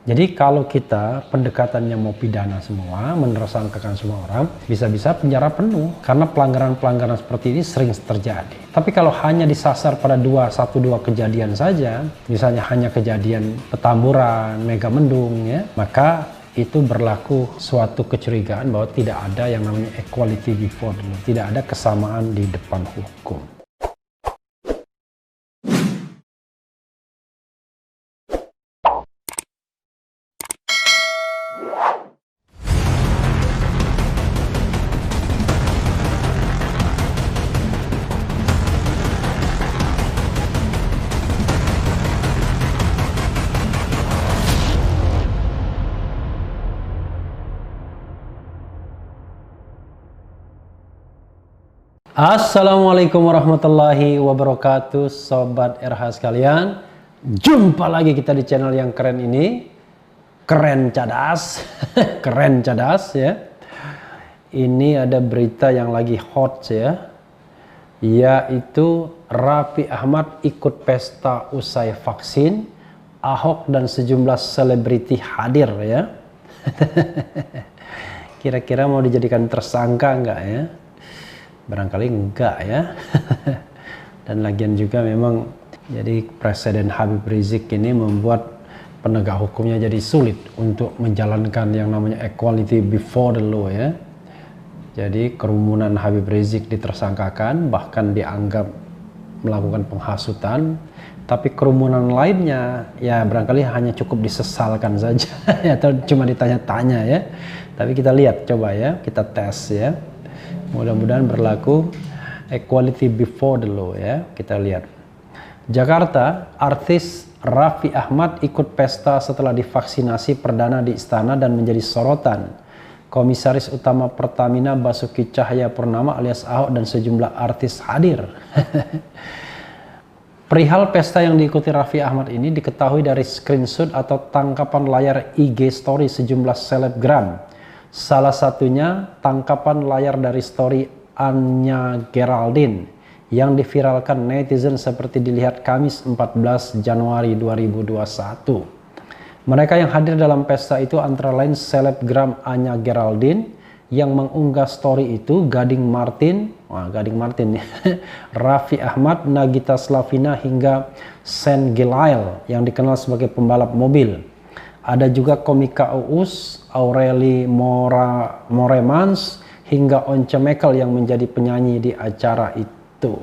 Jadi kalau kita pendekatannya mau pidana semua, menersangkakan semua orang, bisa-bisa penjara penuh. Karena pelanggaran-pelanggaran seperti ini sering terjadi. Tapi kalau hanya disasar pada satu dua kejadian saja, misalnya hanya kejadian Petamburan, Megamendung, ya, maka itu berlaku suatu kecurigaan bahwa tidak ada yang namanya equality before the law, tidak ada kesamaan di depan hukum. Assalamualaikum warahmatullahi wabarakatuh, Sobat RH sekalian. Jumpa lagi kita di channel yang keren ini. Keren cadas. Keren cadas ya. Ini ada berita yang lagi hot ya, yaitu Raffi Ahmad ikut pesta usai vaksin, Ahok dan sejumlah selebriti hadir ya. Kira-kira mau dijadikan tersangka enggak ya? Barangkali enggak ya. Dan lagian juga memang jadi Presiden Habib Rizik ini membuat penegak hukumnya jadi sulit untuk menjalankan yang namanya equality before the law ya. Jadi kerumunan Habib Rizik ditersangkakan, bahkan dianggap melakukan penghasutan, tapi kerumunan lainnya ya barangkali hanya cukup disesalkan saja atau cuma ditanya-tanya ya. Tapi kita lihat coba ya, kita tes ya. Mudah-mudahan berlaku equality before the law ya. Kita lihat. Jakarta, artis Raffi Ahmad ikut pesta setelah divaksinasi perdana di istana dan menjadi sorotan. Komisaris Utama Pertamina Basuki Cahayapurnama alias Ahok dan sejumlah artis hadir. Perihal pesta yang diikuti Raffi Ahmad ini diketahui dari screenshot atau tangkapan layar IG story sejumlah selebgram. Salah satunya tangkapan layar dari story Anya Geraldine yang diviralkan netizen seperti dilihat Kamis 14 Januari 2021. Mereka yang hadir dalam pesta itu antara lain selebgram Anya Geraldine yang mengunggah story itu, Gading Martin, Raffi Ahmad, Nagita Slavina hingga Sen Gilail yang dikenal sebagai pembalap mobil. Ada juga komika Uus, Aureli Moremans, hingga Once Mekel yang menjadi penyanyi di acara itu.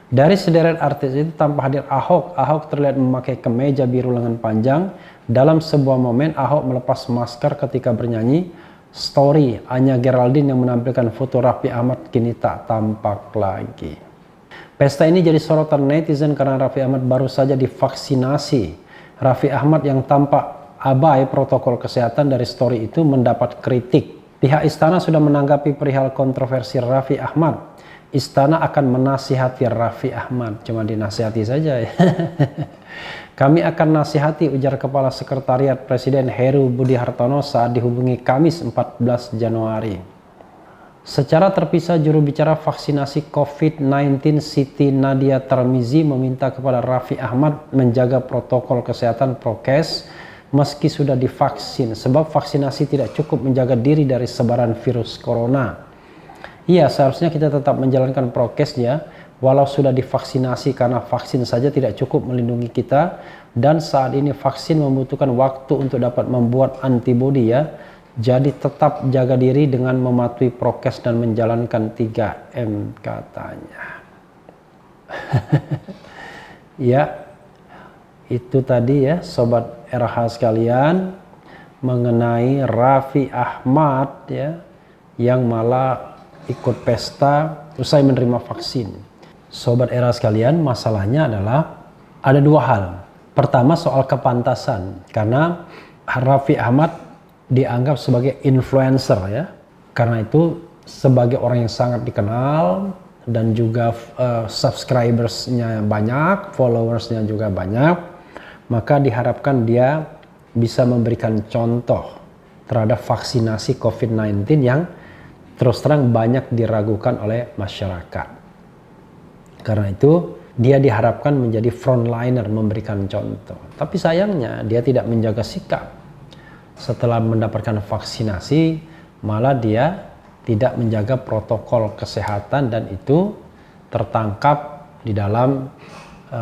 Dari sederet artis itu tanpa hadir Ahok. Ahok terlihat memakai kemeja biru lengan panjang. Dalam sebuah momen Ahok melepas masker ketika bernyanyi. Story Anya Geraldine yang menampilkan foto Raffi Ahmad kini tak tampak lagi. Pesta ini jadi sorotan netizen karena Raffi Ahmad baru saja divaksinasi. Raffi Ahmad yang tampak abai protokol kesehatan dari story itu mendapat kritik. Pihak istana sudah menanggapi perihal kontroversi Raffi Ahmad. Istana akan menasihati Raffi Ahmad. Cuma dinasihati saja ya. Kami akan nasihati, ujar Kepala Sekretariat Presiden Heru Budi Hartono saat dihubungi Kamis 14 Januari. Secara terpisah, juru bicara vaksinasi COVID-19 Siti Nadia Tarmizi meminta kepada Raffi Ahmad menjaga protokol kesehatan prokes meski sudah divaksin, sebab vaksinasi tidak cukup menjaga diri dari sebaran virus corona. Iya, seharusnya kita tetap menjalankan prokes ya, walau sudah divaksinasi, karena vaksin saja tidak cukup melindungi kita, dan saat ini vaksin membutuhkan waktu untuk dapat membuat antibodi ya. Jadi tetap jaga diri dengan mematuhi prokes dan menjalankan 3M katanya. Ya. Itu tadi ya Sobat RH sekalian mengenai Raffi Ahmad ya yang malah ikut pesta usai menerima vaksin. Sobat RH sekalian, masalahnya adalah ada dua hal. Pertama soal kepantasan, karena Raffi Ahmad dianggap sebagai influencer ya. Karena itu sebagai orang yang sangat dikenal dan juga subscribersnya banyak, followersnya juga banyak. Maka diharapkan dia bisa memberikan contoh terhadap vaksinasi COVID-19 yang terus terang banyak diragukan oleh masyarakat. Karena itu dia diharapkan menjadi frontliner memberikan contoh. Tapi sayangnya dia tidak menjaga sikap. Setelah mendapatkan vaksinasi, malah dia tidak menjaga protokol kesehatan dan itu tertangkap di dalam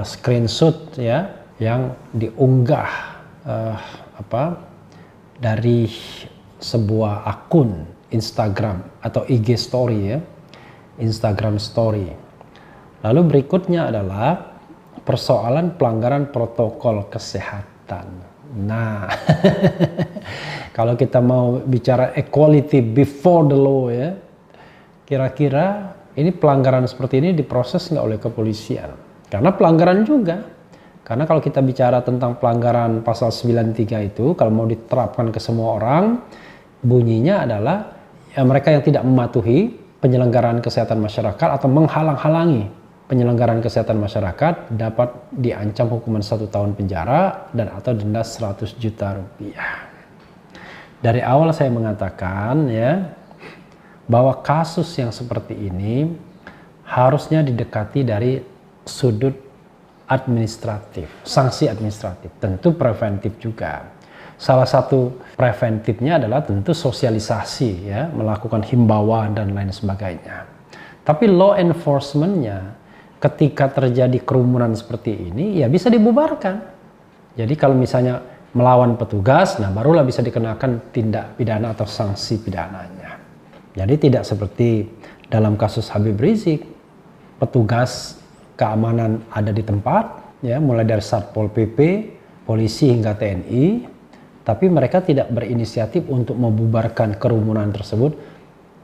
screenshot ya yang diunggah dari sebuah akun Instagram atau IG story ya, Instagram story. Lalu berikutnya adalah persoalan pelanggaran protokol kesehatan. Nah, kalau kita mau bicara equality before the law ya, kira-kira ini pelanggaran seperti ini diproses nggak oleh kepolisian? Karena pelanggaran juga. Karena kalau kita bicara tentang pelanggaran pasal 93 itu, kalau mau diterapkan ke semua orang, bunyinya adalah ya, mereka yang tidak mematuhi penyelenggaraan kesehatan masyarakat atau menghalang-halangi penyelenggaraan kesehatan masyarakat dapat diancam hukuman 1 tahun penjara dan atau denda 100 juta rupiah. Dari awal saya mengatakan ya bahwa kasus yang seperti ini harusnya didekati dari sudut administratif, sanksi administratif, tentu preventif juga. Salah satu preventifnya adalah tentu sosialisasi ya, melakukan himbauan dan lain sebagainya. Tapi law enforcement-nya ketika terjadi kerumunan seperti ini ya bisa dibubarkan. Jadi kalau misalnya melawan petugas, nah barulah bisa dikenakan tindak pidana atau sanksi pidananya. Jadi tidak seperti dalam kasus Habib Rizik, petugas keamanan ada di tempat, ya mulai dari Satpol PP, polisi hingga TNI, tapi mereka tidak berinisiatif untuk membubarkan kerumunan tersebut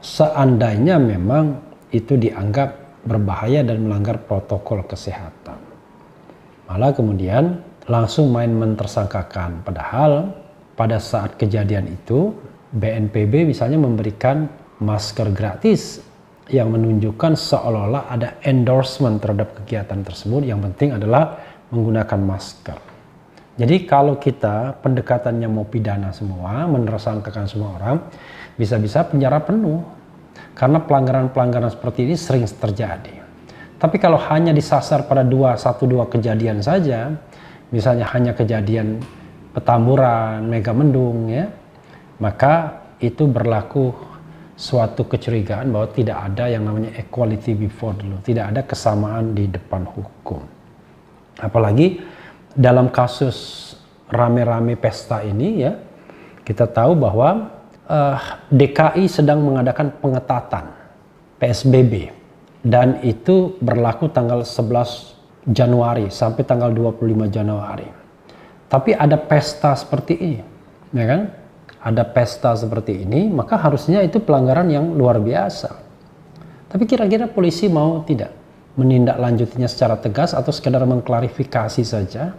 seandainya memang itu dianggap berbahaya dan melanggar protokol kesehatan. Malah kemudian langsung main mentersangkakan, padahal pada saat kejadian itu BNPB misalnya memberikan masker gratis yang menunjukkan seolah-olah ada endorsement terhadap kegiatan tersebut. Yang penting adalah menggunakan masker. Jadi kalau kita pendekatannya mau pidana semua, menersangkakan semua orang, bisa-bisa penjara penuh. Karena pelanggaran-pelanggaran seperti ini sering terjadi. Tapi kalau hanya disasar pada 1-2 kejadian saja, misalnya hanya kejadian Petamburan, Megamendung ya, maka itu berlaku suatu kecurigaan bahwa tidak ada yang namanya equality before the law, tidak ada kesamaan di depan hukum. Apalagi dalam kasus rame-rame pesta ini ya, kita tahu bahwa DKI sedang mengadakan pengetatan PSBB dan itu berlaku tanggal 11 Januari sampai tanggal 25 Januari. Tapi ada pesta seperti ini, ya kan? Ada pesta seperti ini, maka harusnya itu pelanggaran yang luar biasa. Tapi kira-kira polisi mau tidak menindaklanjutinya secara tegas atau sekedar mengklarifikasi saja?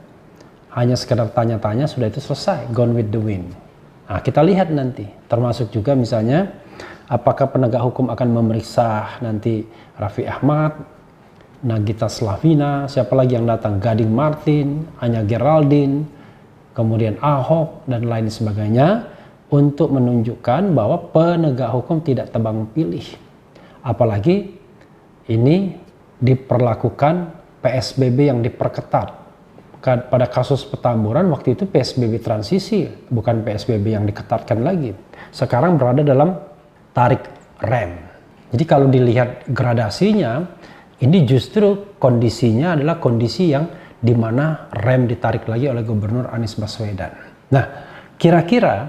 Hanya sekedar tanya-tanya sudah itu selesai, gone with the wind. Nah, kita lihat nanti, termasuk juga misalnya apakah penegak hukum akan memeriksa nanti Raffi Ahmad, Nagita Slavina, siapa lagi yang datang, Gading Martin, Anya Geraldine, kemudian Ahok dan lain sebagainya, untuk menunjukkan bahwa penegak hukum tidak tebang pilih. Apalagi ini diperlakukan PSBB yang diperketat. Pada kasus Petamburan waktu itu PSBB transisi, bukan PSBB yang diketatkan lagi. Sekarang berada dalam tarik rem. Jadi kalau dilihat gradasinya, ini justru kondisinya adalah kondisi yang dimana rem ditarik lagi oleh Gubernur Anies Baswedan. Nah, kira-kira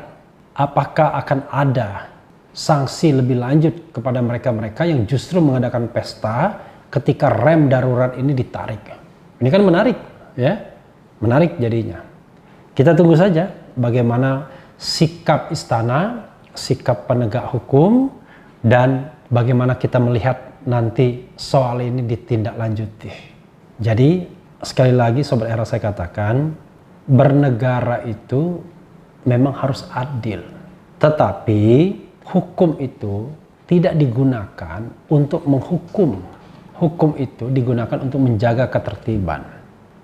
apakah akan ada sanksi lebih lanjut kepada mereka-mereka yang justru mengadakan pesta ketika rem darurat ini ditarik? Ini kan menarik, ya, menarik jadinya. Kita tunggu saja bagaimana sikap istana, sikap penegak hukum, dan bagaimana kita melihat nanti soal ini ditindaklanjuti. Jadi sekali lagi Sobat Era saya katakan, bernegara itu memang harus adil, tetapi hukum itu tidak digunakan untuk menghukum. Hukum itu digunakan untuk menjaga ketertiban.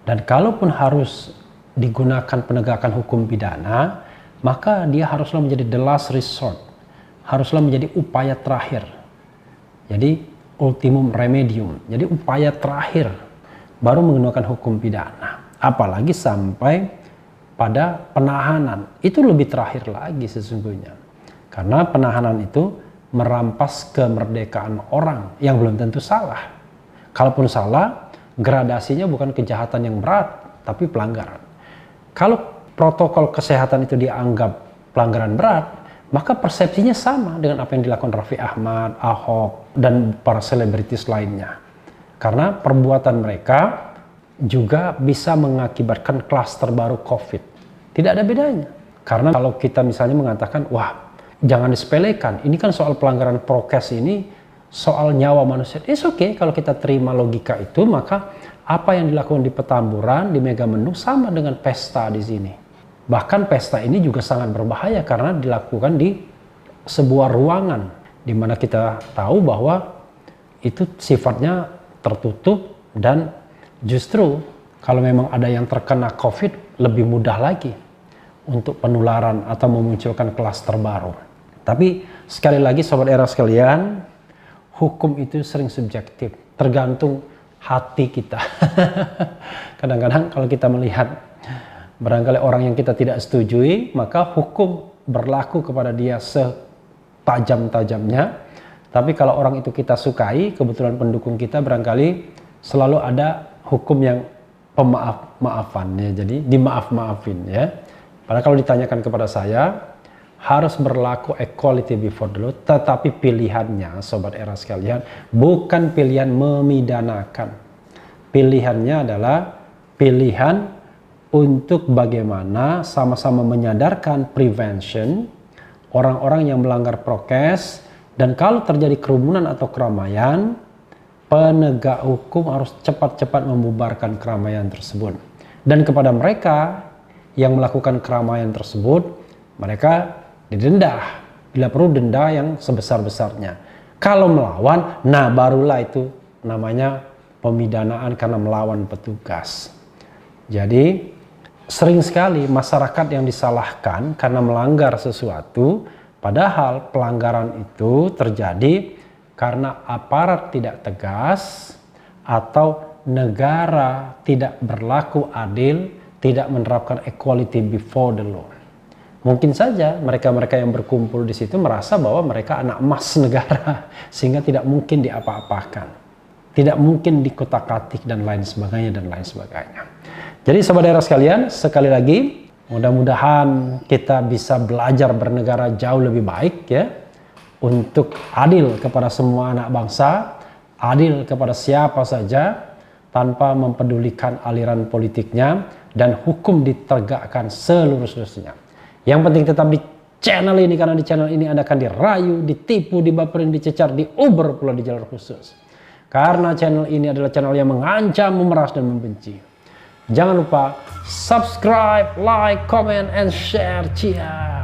Dan kalaupun harus digunakan penegakan hukum pidana, maka dia haruslah menjadi the last resort, haruslah menjadi upaya terakhir. Jadi ultimum remedium, jadi upaya terakhir baru menggunakan hukum pidana. Apalagi sampai pada penahanan. Itu lebih terakhir lagi sesungguhnya. Karena penahanan itu merampas kemerdekaan orang yang belum tentu salah. Kalaupun salah, gradasinya bukan kejahatan yang berat, tapi pelanggaran. Kalau protokol kesehatan itu dianggap pelanggaran berat, maka persepsinya sama dengan apa yang dilakukan Raffi Ahmad, Ahok, dan para selebritis lainnya. Karena perbuatan mereka juga bisa mengakibatkan klaster baru COVID. Tidak ada bedanya. Karena kalau kita misalnya mengatakan, wah, jangan disepelekan, ini kan soal pelanggaran prokes ini, soal nyawa manusia. It's okay kalau kita terima logika itu, maka apa yang dilakukan di Petamburan, di Megamendung sama dengan pesta di sini. Bahkan pesta ini juga sangat berbahaya karena dilakukan di sebuah ruangan di mana kita tahu bahwa itu sifatnya tertutup dan justru kalau memang ada yang terkena COVID lebih mudah lagi untuk penularan atau memunculkan klaster baru. Tapi sekali lagi sobat era sekalian, hukum itu sering subjektif, tergantung hati kita. Kadang-kadang kalau kita melihat barangkali orang yang kita tidak setujui, maka hukum berlaku kepada dia setajam-tajamnya. Tapi kalau orang itu kita sukai, kebetulan pendukung kita, barangkali selalu ada hukum yang pemaaf-maafan ya. Jadi dimaaf-maafin ya. Padahal kalau ditanyakan kepada saya, harus berlaku equality before the law, tetapi pilihannya sobat era sekalian bukan pilihan memidanakan. Pilihannya adalah pilihan untuk bagaimana sama-sama menyadarkan prevention orang-orang yang melanggar prokes, dan kalau terjadi kerumunan atau keramaian, penegak hukum harus cepat-cepat membubarkan keramaian tersebut. Dan kepada mereka yang melakukan keramaian tersebut, mereka didenda, bila perlu denda yang sebesar-besarnya. Kalau melawan, nah barulah itu namanya pemidanaan karena melawan petugas. Jadi sering sekali masyarakat yang disalahkan karena melanggar sesuatu, padahal pelanggaran itu terjadi karena aparat tidak tegas atau negara tidak berlaku adil, tidak menerapkan equality before the law. Mungkin saja mereka-mereka yang berkumpul di situ merasa bahwa mereka anak emas negara, sehingga tidak mungkin diapa-apakan, tidak mungkin dikotak-katik dan lain sebagainya dan lain sebagainya. Jadi sobat daerah sekalian, sekali lagi mudah-mudahan kita bisa belajar bernegara jauh lebih baik ya, untuk adil kepada semua anak bangsa, adil kepada siapa saja tanpa mempedulikan aliran politiknya, dan hukum ditegakkan seluruh-seluruhnya. Yang penting tetap di channel ini, karena di channel ini Anda akan dirayu, ditipu, dibaperin, dicecar, diuber pula di jalur khusus. Karena channel ini adalah channel yang mengancam, memeras, dan membenci. Jangan lupa subscribe, like, comment, and share. Cia.